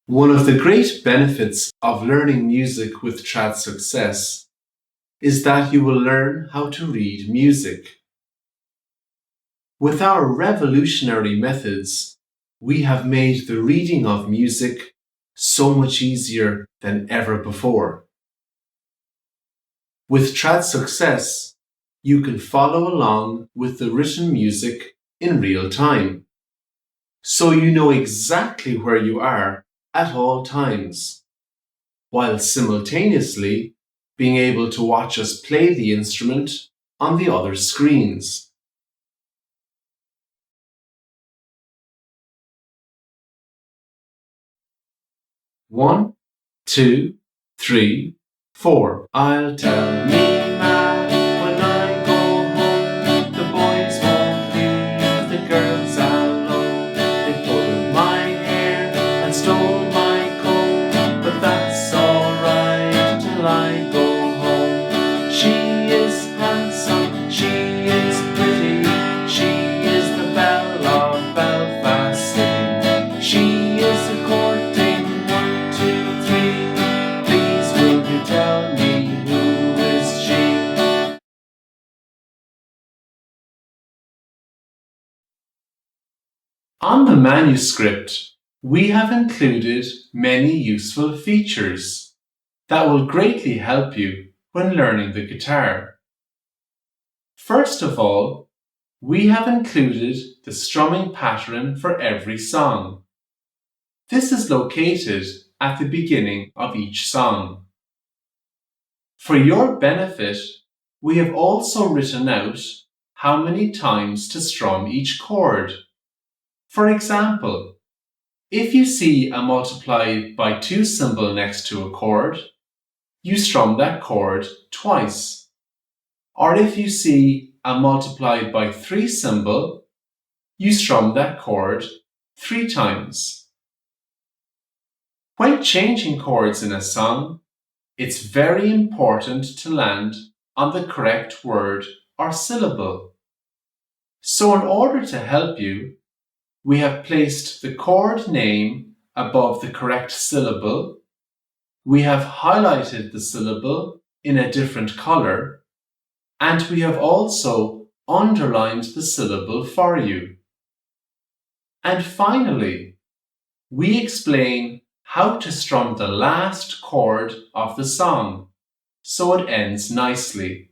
One of the great benefits of learning music with Trad Success is that you will learn how to read music. With our revolutionary methods, we have made the reading of music so much easier than ever before. With Trad Success, you can follow along with the written music in real time, so you know exactly where you are at all times, while simultaneously being able to watch us play the instrument on the other screens. One, two, three, four. I'll tell me man when I go home, the boys won't leave the girls alone. They pulled my hair and stole my comb, but that's alright till I go home. She is handsome, she is pretty, she is the belle of Belfast City. She is a courting 1, 2, 3. Please will you tell me who is she? On the manuscript, we have included many useful features that will greatly help you when learning the guitar. First of all, we have included the strumming pattern for every song. This is located at the beginning of each song. For your benefit, we have also written out how many times to strum each chord. For example, if you see a multiplied by 2 symbol next to a chord, you strum that chord twice. Or if you see a multiplied by 3 symbol, you strum that chord 3 times. When changing chords in a song, it's very important to land on the correct word or syllable. So in order to help you, we have placed the chord name above the correct syllable. We have highlighted the syllable in a different color, and we have also underlined the syllable for you. And finally, we explain how to strum the last chord of the song so it ends nicely.